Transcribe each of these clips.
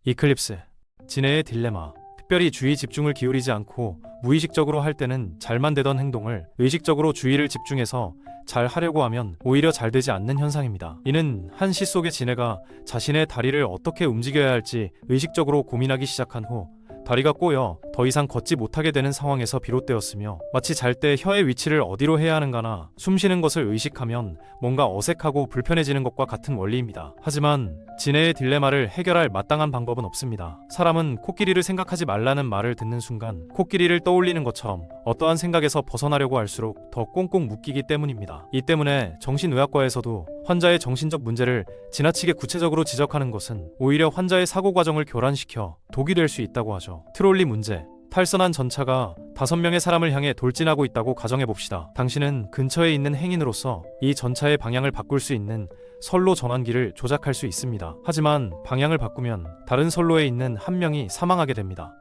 이클립스, 진해의 딜레마. 특별히 주의 집중을 기울이지 않고 무의식적으로 할 때는 잘만 되던 행동을 의식적으로 주의를 집중해서 잘 하려고 하면 오히려 잘 되지 않는 현상입니다. 이는 한 시 속의 진해가 자신의 다리를 어떻게 움직여야 할지 의식적으로 고민하기 시작한 후 다리가 꼬여 더 이상 걷지 못하게 되는 상황에서 비롯되었으며, 마치 잘 때 혀의 위치를 어디로 해야 하는가나 숨 쉬는 것을 의식하면 뭔가 어색하고 불편해지는 것과 같은 원리입니다. 하지만 진해의 딜레마를 해결할 마땅한 방법은 없습니다. 사람은 코끼리를 생각하지 말라는 말을 듣는 순간 코끼리를 떠올리는 것처럼 어떠한 생각에서 벗어나려고 할수록 더 꽁꽁 묶이기 때문입니다. 이 때문에 정신의학과에서도 환자의 정신적 문제를 지나치게 구체적으로 지적하는 것은 오히려 환자의 사고 과정을 교란시켜 독이 될 수 있다고 하죠. 트롤리 문제. 탈선한 전차가 5명의 사람을 향해 돌진하고 있다고 가정해봅시다. 당신은 근처에 있는 행인으로서 이 전차의 방향을 바꿀 수 있는 선로 전환기를 조작할 수 있습니다. 하지만 방향을 바꾸면 다른 선로에 있는 한 명이 사망하게 됩니다.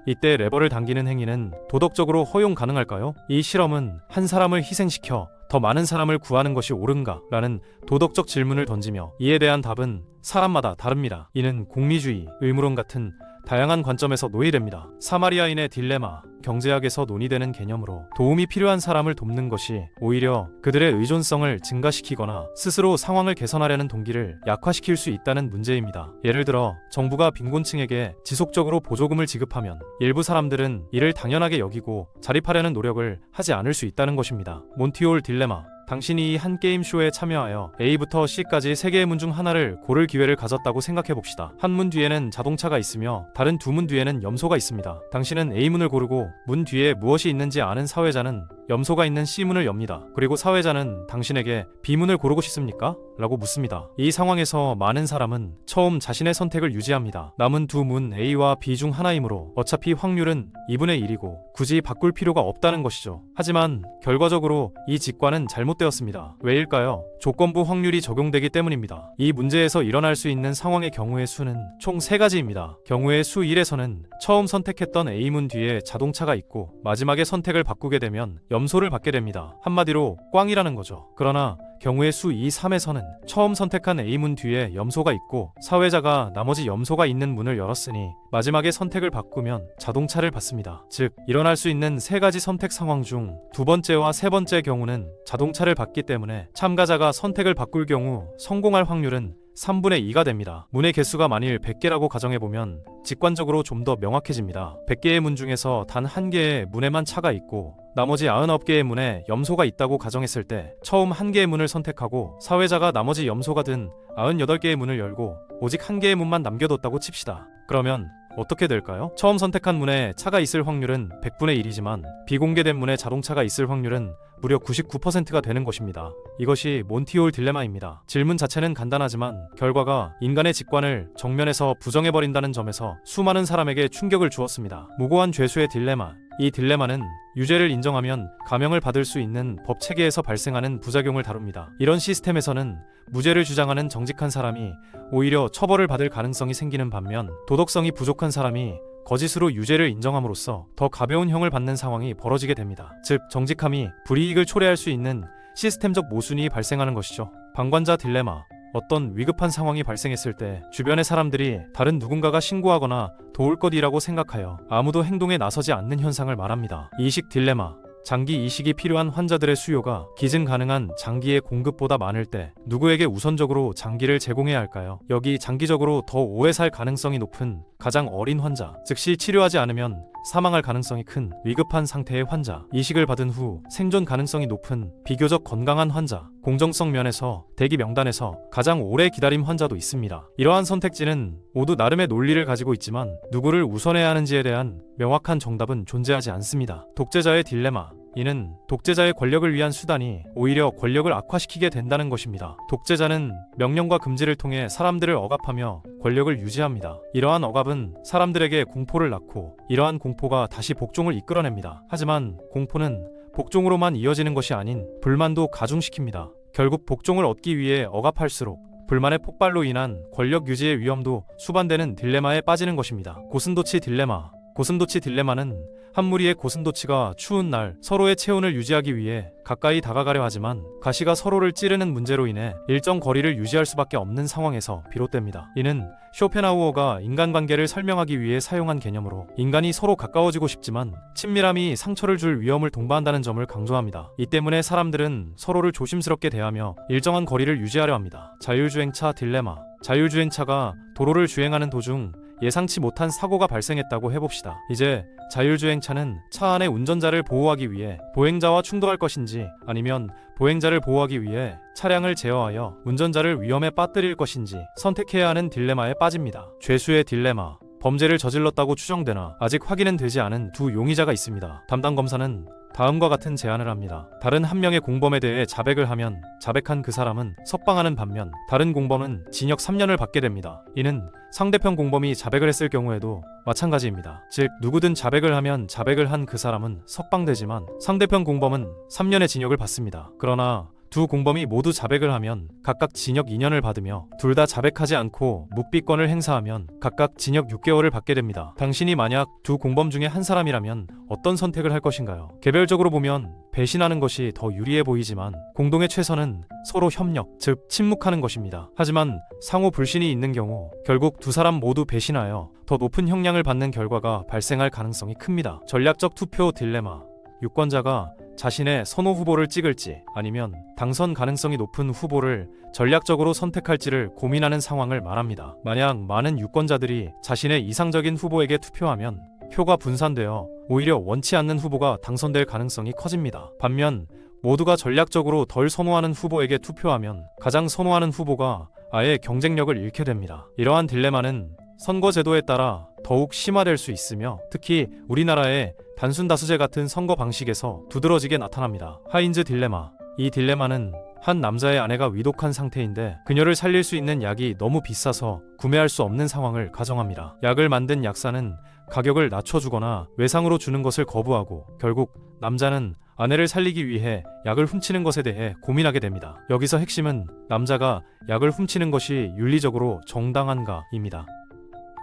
이때 레버를 당기는 행위는 도덕적으로 허용 가능할까요? 이 실험은 한 사람을 희생시켜 더 많은 사람을 구하는 것이 옳은가? 라는 도덕적 질문을 던지며, 이에 대한 답은 사람마다 다릅니다. 이는 공리주의, 의무론 같은 다양한 관점에서 논의됩니다. 사마리아인의 딜레마. 경제학에서 논의되는 개념으로 도움이 필요한 사람을 돕는 것이 오히려 그들의 의존성을 증가시키거나 스스로 상황을 개선하려는 동기를 약화시킬 수 있다는 문제입니다. 예를 들어 정부가 빈곤층에게 지속적으로 보조금을 지급하면 일부 사람들은 이를 당연하게 여기고 자립하려는 노력을 하지 않을 수 있다는 것입니다. 몬티올 딜레마. 당신이 이 한 게임쇼에 참여하여 A부터 C까지 3개의 문 중 하나를 고를 기회를 가졌다고 생각해봅시다. 한 문 뒤에는 자동차가 있으며 다른 2문 뒤에는 염소가 있습니다. 당신은 A문을 고르고 문 뒤에 무엇이 있는지 아는 사회자는 염소가 있는 C문을 엽니다. 그리고 사회자는 당신에게 B문을 고르고 싶습니까? 라고 묻습니다. 이 상황에서 많은 사람은 처음 자신의 선택을 유지합니다. 남은 2문 A와 B 중 하나이므로 어차피 확률은 2분의 1이고 굳이 바꿀 필요가 없다는 것이죠. 하지만 결과적으로 이 직관은 잘못되었습니다. 왜일까요? 조건부 확률이 적용되기 때문입니다. 이 문제에서 일어날 수 있는 상황의 경우의 수는 총 3가지입니다. 경우의 수 1에서는 처음 선택했던 A문 뒤에 자동차가 있고 마지막에 선택을 바꾸게 되면 염소를 받게 됩니다. 한마디로 꽝이라는 거죠. 그러나 경우의 수 2, 3에서는 처음 선택한 A문 뒤에 염소가 있고 사회자가 나머지 염소가 있는 문을 열었으니 마지막에 선택을 바꾸면 자동차를 받습니다. 즉, 일어날 수 있는 3가지 선택 상황 중 2번째와 3번째 경우는 자동차를 받기 때문에 참가자가 선택을 바꿀 경우 성공할 확률은 3분의 2가 됩니다. 문의 개수가 만일 100개라고 가정해보면 직관적으로 좀 더 명확해집니다. 100개의 문 중에서 단 1개의 문에만 차가 있고 나머지 99개의 문에 염소가 있다고 가정했을 때 처음 1개의 문을 선택하고 사회자가 나머지 염소가 든 98개의 문을 열고 오직 1개의 문만 남겨뒀다고 칩시다. 그러면 어떻게 될까요? 처음 선택한 문에 차가 있을 확률은 100분의 1이지만 비공개된 문에 자동차가 있을 확률은 무려 99%가 되는 것입니다. 이것이 몬티올 딜레마입니다. 질문 자체는 간단하지만 결과가 인간의 직관을 정면에서 부정해버린다는 점에서 수많은 사람에게 충격을 주었습니다. 무고한 죄수의 딜레마. 이 딜레마는 유죄를 인정하면 감형을 받을 수 있는 법 체계에서 발생하는 부작용을 다룹니다. 이런 시스템에서는 무죄를 주장하는 정직한 사람이 오히려 처벌을 받을 가능성이 생기는 반면 도덕성이 부족한 사람이 거짓으로 유죄를 인정함으로써 더 가벼운 형을 받는 상황이 벌어지게 됩니다. 즉, 정직함이 불이익을 초래할 수 있는 시스템적 모순이 발생하는 것이죠. 방관자 딜레마. 어떤 위급한 상황이 발생했을 때 주변의 사람들이 다른 누군가가 신고하거나 도울 것이라고 생각하여 아무도 행동에 나서지 않는 현상을 말합니다. 이식 딜레마. 장기 이식이 필요한 환자들의 수요가 기증 가능한 장기의 공급보다 많을 때 누구에게 우선적으로 장기를 제공해야 할까요? 여기 장기적으로 더 오래 살 가능성이 높은 가장 어린 환자, 즉시 치료하지 않으면 사망할 가능성이 큰 위급한 상태의 환자, 이식을 받은 후 생존 가능성이 높은 비교적 건강한 환자, 공정성 면에서 대기 명단에서 가장 오래 기다림 환자도 있습니다. 이러한 선택지는 모두 나름의 논리를 가지고 있지만 누구를 우선해야 하는지에 대한 명확한 정답은 존재하지 않습니다. 독재자의 딜레마. 이는 독재자의 권력을 위한 수단이 오히려 권력을 악화시키게 된다는 것입니다. 독재자는 명령과 금지를 통해 사람들을 억압하며 권력을 유지합니다. 이러한 억압은 사람들에게 공포를 낳고 이러한 공포가 다시 복종을 이끌어냅니다. 하지만 공포는 복종으로만 이어지는 것이 아닌 불만도 가중시킵니다. 결국 복종을 얻기 위해 억압할수록 불만의 폭발로 인한 권력 유지의 위험도 수반되는 딜레마에 빠지는 것입니다. 고슴도치 딜레마. 고슴도치 딜레마는 한 무리의 고슴도치가 추운 날 서로의 체온을 유지하기 위해 가까이 다가가려 하지만 가시가 서로를 찌르는 문제로 인해 일정 거리를 유지할 수밖에 없는 상황에서 비롯됩니다. 이는 쇼펜하우어가 인간관계를 설명하기 위해 사용한 개념으로 인간이 서로 가까워지고 싶지만 친밀함이 상처를 줄 위험을 동반한다는 점을 강조합니다. 이 때문에 사람들은 서로를 조심스럽게 대하며 일정한 거리를 유지하려 합니다. 자율주행차 딜레마. 자율주행차가 도로를 주행하는 도중 예상치 못한 사고가 발생했다고 해봅시다. 이제 자율주행차는 차 안의 운전자를 보호하기 위해 보행자와 충돌할 것인지 아니면 보행자를 보호하기 위해 차량을 제어하여 운전자를 위험에 빠뜨릴 것인지 선택해야 하는 딜레마에 빠집니다. 죄수의 딜레마. 범죄를 저질렀다고 추정되나 아직 확인은 되지 않은 두 용의자가 있습니다. 담당 검사는 다음과 같은 제안을 합니다. 다른 한 명의 공범에 대해 자백을 하면 자백한 그 사람은 석방하는 반면 다른 공범은 징역 3년을 받게 됩니다. 이는 상대편 공범이 자백을 했을 경우에도 마찬가지입니다. 즉 누구든 자백을 하면 자백을 한 그 사람은 석방되지만 상대편 공범은 3년의 징역을 받습니다. 그러나 두 공범이 모두 자백을 하면 각각 징역 2년을 받으며 둘 다 자백하지 않고 묵비권을 행사하면 각각 징역 6개월을 받게 됩니다. 당신이 만약 두 공범 중에 한 사람이라면 어떤 선택을 할 것인가요? 개별적으로 보면 배신하는 것이 더 유리해 보이지만 공동의 최선은 서로 협력, 즉 침묵하는 것입니다. 하지만 상호 불신이 있는 경우 결국 두 사람 모두 배신하여 더 높은 형량을 받는 결과가 발생할 가능성이 큽니다. 전략적 투표 딜레마. 유권자가 자신의 선호 후보를 찍을지 아니면 당선 가능성이 높은 후보를 전략적으로 선택할지를 고민하는 상황을 말합니다. 만약 많은 유권자들이 자신의 이상적인 후보에게 투표하면 표가 분산되어 오히려 원치 않는 후보가 당선될 가능성이 커집니다. 반면 모두가 전략적으로 덜 선호하는 후보에게 투표하면 가장 선호하는 후보가 아예 경쟁력을 잃게 됩니다. 이러한 딜레마는 선거제도에 따라 더욱 심화될 수 있으며 특히 우리나라의 단순 다수제 같은 선거 방식에서 두드러지게 나타납니다. 하인즈 딜레마. 이 딜레마는 한 남자의 아내가 위독한 상태인데 그녀를 살릴 수 있는 약이 너무 비싸서 구매할 수 없는 상황을 가정합니다. 약을 만든 약사는 가격을 낮춰주거나 외상으로 주는 것을 거부하고 결국 남자는 아내를 살리기 위해 약을 훔치는 것에 대해 고민하게 됩니다. 여기서 핵심은 남자가 약을 훔치는 것이 윤리적으로 정당한가입니다.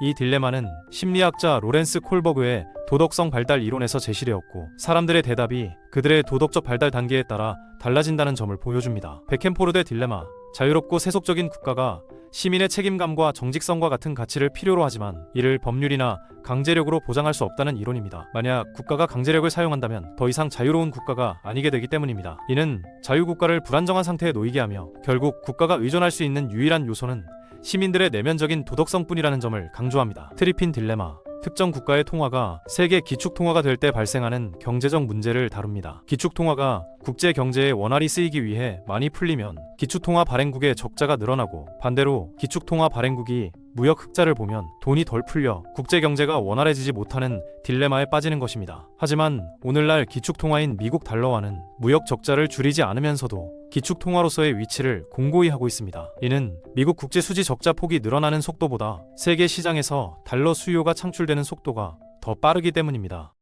이 딜레마는 심리학자 로렌스 콜버그의 도덕성 발달 이론에서 제시되었고 사람들의 대답이 그들의 도덕적 발달 단계에 따라 달라진다는 점을 보여줍니다. 베켄포르대 딜레마. 자유롭고 세속적인 국가가 시민의 책임감과 정직성과 같은 가치를 필요로 하지만 이를 법률이나 강제력으로 보장할 수 없다는 이론입니다. 만약 국가가 강제력을 사용한다면 더 이상 자유로운 국가가 아니게 되기 때문입니다. 이는 자유국가를 불안정한 상태에 놓이게 하며 결국 국가가 의존할 수 있는 유일한 요소는 시민들의 내면적인 도덕성뿐이라는 점을 강조합니다. 트리핀 딜레마. 특정 국가의 통화가 세계 기축통화가 될 때 발생하는 경제적 문제를 다룹니다. 기축통화가 국제 경제에 원활히 쓰이기 위해 많이 풀리면 기축통화 발행국의 적자가 늘어나고 반대로 기축통화 발행국이 무역 흑자를 보면 돈이 덜 풀려 국제 경제가 원활해지지 못하는 딜레마에 빠지는 것입니다. 하지만 오늘날 기축통화인 미국 달러화는 무역 적자를 줄이지 않으면서도 기축통화로서의 위치를 공고히 하고 있습니다. 이는 미국 국제 수지 적자 폭이 늘어나는 속도보다 세계 시장에서 달러 수요가 창출되는 속도가 더 빠르기 때문입니다.